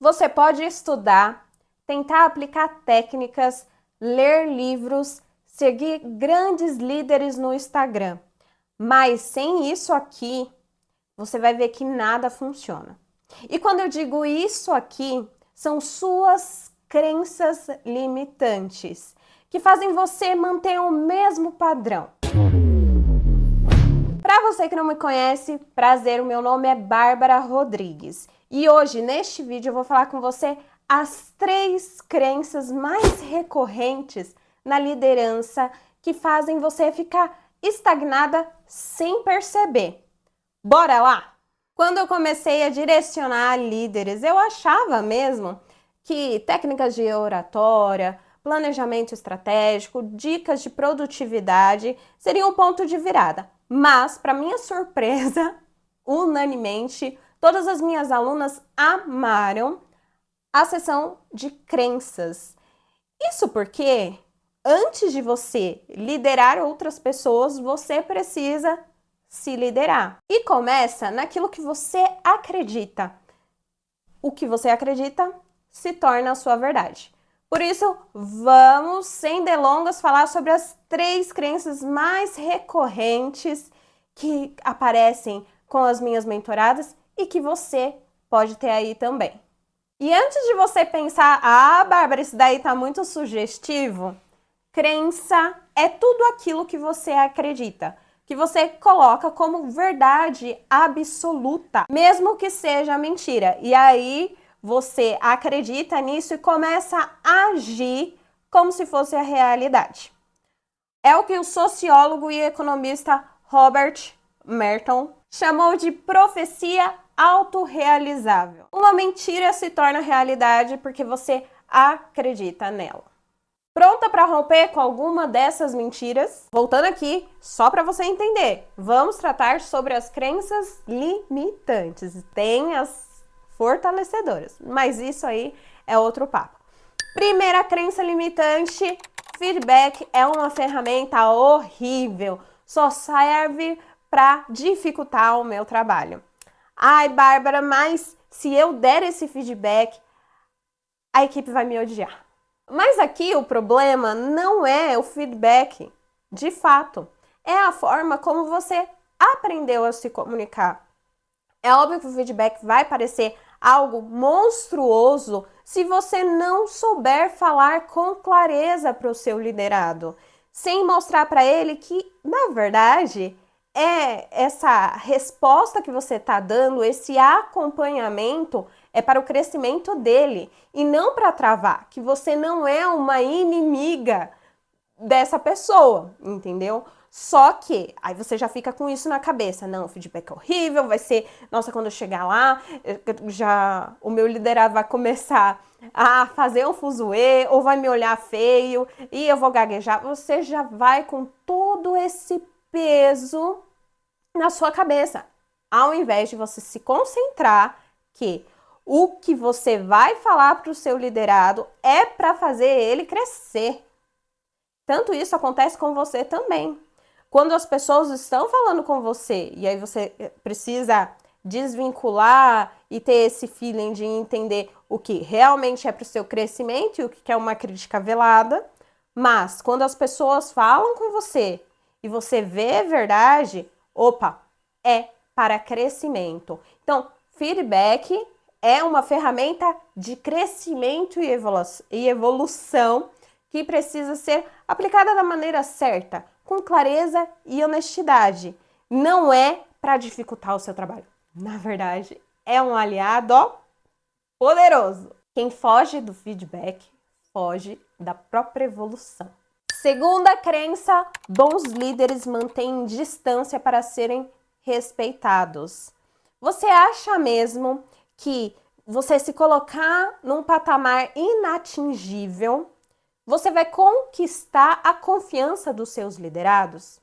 Você pode estudar, tentar aplicar técnicas, ler livros, seguir grandes líderes no Instagram. Mas sem isso aqui, você vai ver que nada funciona. E quando eu digo isso aqui, são suas crenças limitantes, que fazem você manter o mesmo padrão. Para você que não me conhece, prazer, o meu nome é Bárbara Rodrigues. E hoje, neste vídeo, eu vou falar com você as 3 crenças mais recorrentes na liderança que fazem você ficar estagnada sem perceber. Bora lá? Quando eu comecei a direcionar líderes, eu achava mesmo que técnicas de oratória, planejamento estratégico, dicas de produtividade seriam um ponto de virada. Mas, para minha surpresa, unanimemente, todas as minhas alunas amaram a sessão de crenças. Isso porque, antes de você liderar outras pessoas, você precisa se liderar. E começa naquilo que você acredita. O que você acredita se torna a sua verdade. Por isso, vamos, sem delongas, falar sobre as 3 crenças mais recorrentes que aparecem com as minhas mentoradas e que você pode ter aí também. E antes de você pensar, Bárbara, isso daí tá muito sugestivo, crença é tudo aquilo que você acredita, que você coloca como verdade absoluta, mesmo que seja mentira. E aí você acredita nisso e começa a agir como se fosse a realidade. É o que o sociólogo e economista Robert Merton chamou de profecia autorrealizável. Uma mentira se torna realidade porque você acredita nela. Pronta para romper com alguma dessas mentiras? Voltando aqui, só para você entender, vamos tratar sobre as crenças limitantes. Tem as fortalecedoras, mas isso aí é outro papo. Primeira crença limitante: feedback é uma ferramenta horrível, só serve para dificultar o meu trabalho. Ai, Bárbara, mas se eu der esse feedback, a equipe vai me odiar. Mas aqui o problema não é o feedback, de fato. É a forma como você aprendeu a se comunicar. É óbvio que o feedback vai parecer algo monstruoso se você não souber falar com clareza para o seu liderado, sem mostrar para ele que, na verdade, essa resposta que você está dando, esse acompanhamento é para o crescimento dele e não para travar, que você não é uma inimiga dessa pessoa, entendeu? Só que aí você já fica com isso na cabeça. Não, o feedback é horrível, vai ser, nossa, quando eu chegar lá, já o meu liderado vai começar a fazer um fuzuê ou vai me olhar feio e eu vou gaguejar. Você já vai com todo esse peso na sua cabeça, ao invés de você se concentrar que o que você vai falar para o seu liderado é para fazer ele crescer. Tanto isso acontece com você também. Quando as pessoas estão falando com você e aí você precisa desvincular e ter esse feeling de entender o que realmente é para o seu crescimento e o que é uma crítica velada, mas quando as pessoas falam com você e você vê a verdade, opa, é para crescimento. Então, feedback é uma ferramenta de crescimento e evolução que precisa ser aplicada da maneira certa, com clareza e honestidade. Não é para dificultar o seu trabalho. Na verdade, é um aliado poderoso. Quem foge do feedback, foge da própria evolução. Segunda crença: bons líderes mantêm distância para serem respeitados. Você acha mesmo que você se colocar num patamar inatingível, você vai conquistar a confiança dos seus liderados?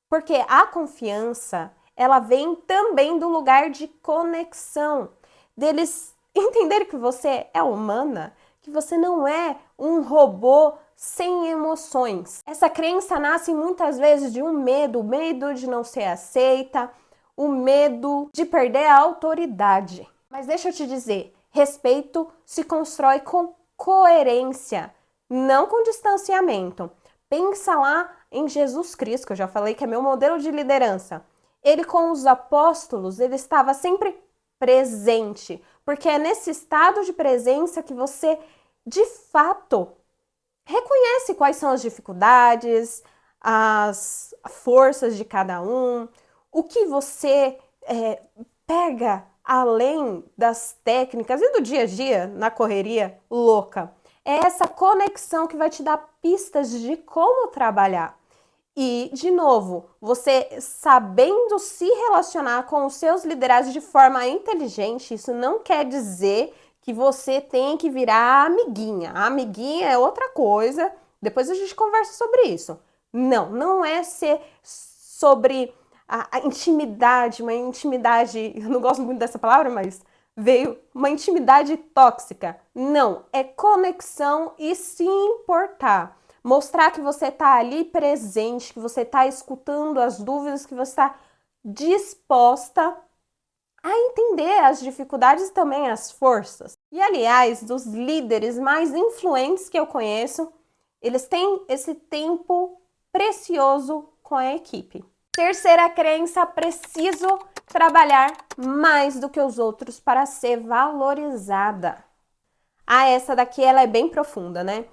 Porque a confiança, ela vem também do lugar de conexão, deles entenderem que você é humana, que você não é um robô sem emoções. Essa crença nasce muitas vezes de um medo, o medo de não ser aceita, o medo de perder a autoridade. Mas deixa eu te dizer, Respeito se constrói com coerência, não com distanciamento. Pensa lá em Jesus Cristo, que eu já falei que é meu modelo de liderança. Ele com os apóstolos, ele estava sempre presente, porque é nesse estado de presença que você, de fato, reconhece quais são as dificuldades, as forças de cada um, o que você pega além das técnicas e do dia a dia, na correria louca. É essa conexão que vai te dar pistas de como trabalhar. E, de novo, você sabendo se relacionar com os seus liderados de forma inteligente, isso não quer dizer que você tem que virar a amiguinha. A amiguinha é outra coisa, depois a gente conversa sobre isso. Não, não é ser sobre a intimidade, uma intimidade, eu não gosto muito dessa palavra, mas veio uma intimidade tóxica. Não, é conexão e se importar. Mostrar que você está ali presente, que você está escutando as dúvidas, que você está disposta a entender as dificuldades e também as forças. E, aliás, dos líderes mais influentes que eu conheço, eles têm esse tempo precioso com a equipe. Terceira crença, preciso trabalhar mais do que os outros para ser valorizada. Ah, essa daqui ela é bem profunda, né?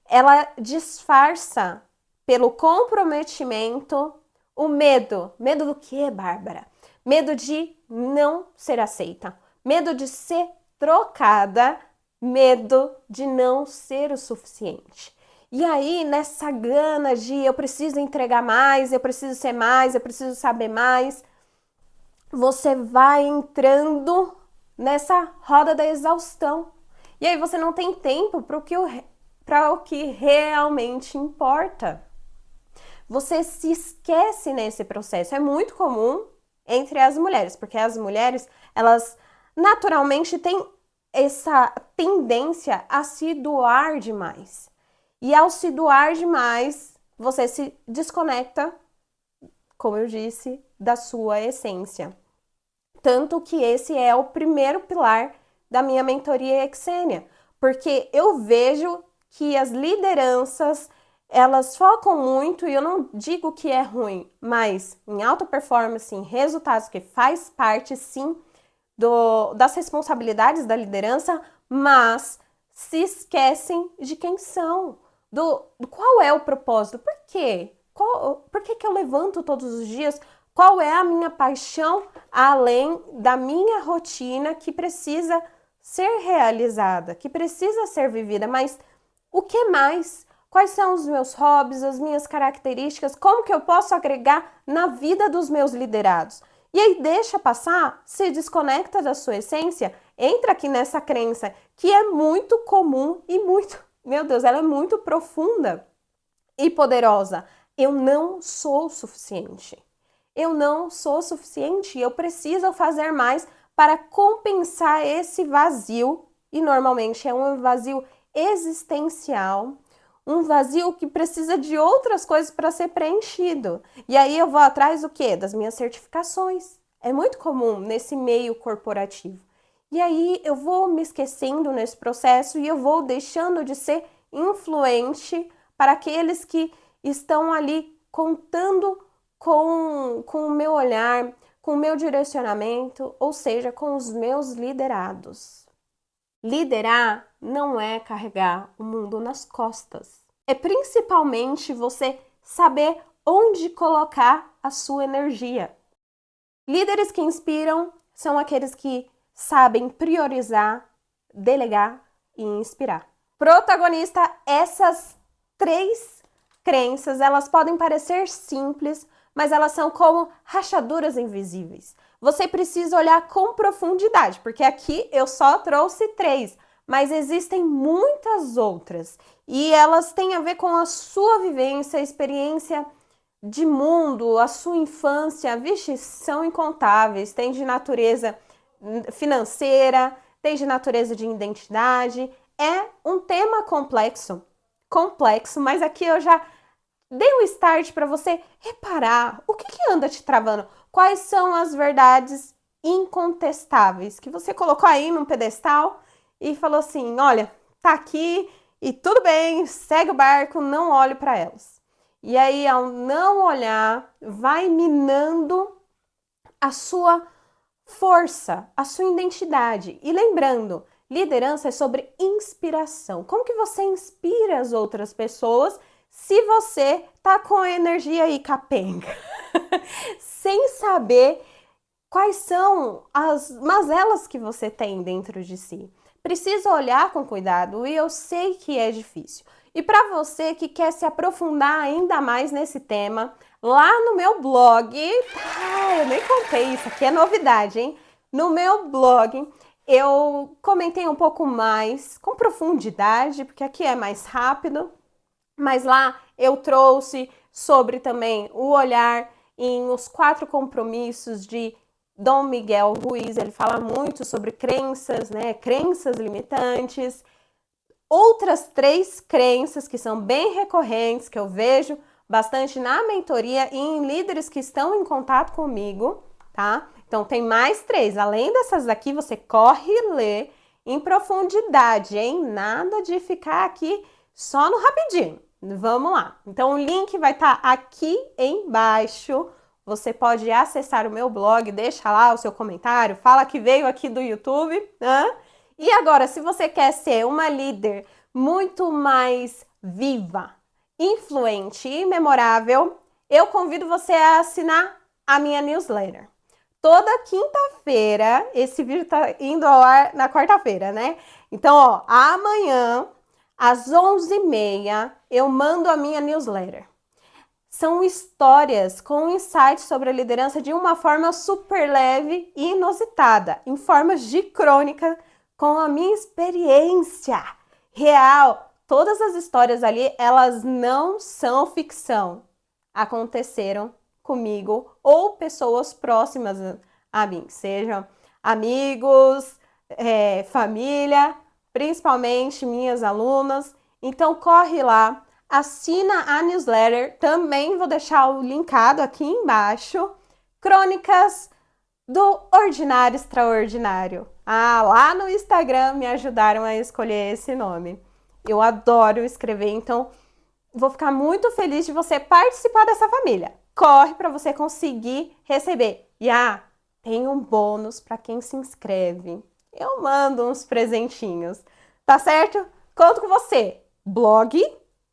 Ela disfarça pelo comprometimento o medo. Medo do quê, Bárbara? Medo de não ser aceita, medo de ser trocada, medo de não ser o suficiente. E aí, nessa gana de eu preciso entregar mais, eu preciso ser mais, eu preciso saber mais, você vai entrando nessa roda da exaustão. E aí você não tem tempo para o que realmente importa. Você se esquece nesse processo. É muito comum entre as mulheres, porque as mulheres, elas naturalmente têm essa tendência a se doar demais. E ao se doar demais, você se desconecta, como eu disse, da sua essência. Tanto que esse é o primeiro pilar da minha mentoria Exênia, porque eu vejo que as lideranças, elas focam muito, e eu não digo que é ruim, mas em alta performance, em resultados, que faz parte sim das responsabilidades da liderança, mas se esquecem de quem são, do qual é o propósito, por quê? Por que eu levanto todos os dias? Qual é a minha paixão além da minha rotina que precisa ser realizada, que precisa ser vivida, mas o que mais? Quais são os meus hobbies, as minhas características? Como que eu posso agregar na vida dos meus liderados? E aí deixa passar, se desconecta da sua essência, entra aqui nessa crença que é muito comum e muito, meu Deus, ela é muito profunda e poderosa. Eu não sou suficiente. Eu não sou suficiente, eu preciso fazer mais para compensar esse vazio, e normalmente é um vazio existencial, um vazio que precisa de outras coisas para ser preenchido. E aí eu vou atrás do quê? Das minhas certificações. É muito comum nesse meio corporativo. E aí eu vou me esquecendo nesse processo e eu vou deixando de ser influente para aqueles que estão ali contando com o meu olhar, com o meu direcionamento, ou seja, com os meus liderados. Liderar não é carregar o mundo nas costas. É principalmente você saber onde colocar a sua energia. Líderes que inspiram são aqueles que sabem priorizar, delegar e inspirar. Protagonista, essas três crenças, elas podem parecer simples, mas elas são como rachaduras invisíveis. Você precisa olhar com profundidade, porque aqui eu só trouxe três, mas existem muitas outras. E elas têm a ver com a sua vivência, a experiência de mundo, a sua infância. Vixe, são incontáveis. Tem de natureza financeira, tem de natureza de identidade. É um tema complexo, mas aqui eu já dei um start para você reparar o que anda te travando, quais são as verdades incontestáveis que você colocou aí num pedestal e falou assim: olha, tá aqui e tudo bem, segue o barco, não olhe para elas. E aí, ao não olhar, vai minando a sua força, a sua identidade. E lembrando, liderança é sobre inspiração. Como que você inspira as outras pessoas se você tá com a energia aí capenga? Sem saber quais são as mazelas que você tem dentro de si. Precisa olhar com cuidado e eu sei que é difícil. E para você que quer se aprofundar ainda mais nesse tema, lá no meu blog, eu nem contei isso, aqui é novidade, hein? No meu blog eu comentei um pouco mais, com profundidade, porque aqui é mais rápido, mas lá eu trouxe sobre também o olhar em os 4 compromissos de Dom Miguel Ruiz. Ele fala muito sobre crenças, né? Crenças limitantes. Outras 3 crenças que são bem recorrentes, que eu vejo bastante na mentoria e em líderes que estão em contato comigo, tá? Então tem mais 3. Além dessas daqui, você corre e lê em profundidade, hein? Nada de ficar aqui só no rapidinho. Vamos lá. Então o link vai estar aqui embaixo. Você pode acessar o meu blog, deixa lá o seu comentário, fala que veio aqui do YouTube, né? E agora, se você quer ser uma líder muito mais viva, influente e memorável, eu convido você a assinar a minha newsletter. Toda quinta-feira, esse vídeo tá indo ao ar na quarta-feira, né? Então, ó, amanhã, às 11h30, eu mando a minha newsletter. São histórias com insights sobre a liderança de uma forma super leve e inusitada, em formas de crônica, com a minha experiência real. Todas as histórias ali, elas não são ficção. Aconteceram comigo ou pessoas próximas a mim, sejam amigos, família, principalmente minhas alunas. Então corre lá, assina a newsletter, também vou deixar o linkado aqui embaixo. Crônicas do Ordinário Extraordinário. Lá no Instagram me ajudaram a escolher esse nome. Eu adoro escrever, então vou ficar muito feliz de você participar dessa família. Corre para você conseguir receber. E tem um bônus para quem se inscreve. Eu mando uns presentinhos, tá certo? Conto com você. Blog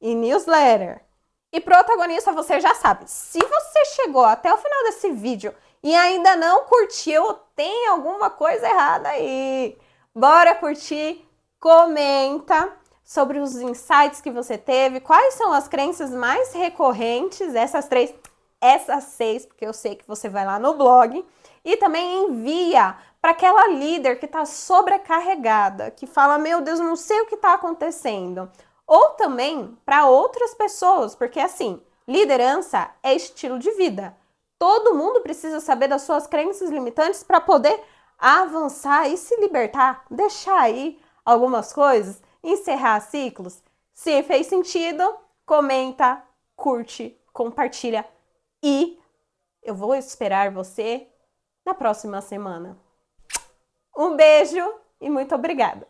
e newsletter. E protagonista, você já sabe, se você chegou até o final desse vídeo e ainda não curtiu, tem alguma coisa errada aí. Bora curtir, comenta sobre os insights que você teve, quais são as crenças mais recorrentes, essas 3, essas 6, porque eu sei que você vai lá no blog, e também envia para aquela líder que está sobrecarregada, que fala, meu Deus, não sei o que está acontecendo. Ou também para outras pessoas, porque assim, liderança é estilo de vida. Todo mundo precisa saber das suas crenças limitantes para poder avançar e se libertar, deixar aí algumas coisas, encerrar ciclos. Se fez sentido, comenta, curte, compartilha e eu vou esperar você na próxima semana. Um beijo e muito obrigada!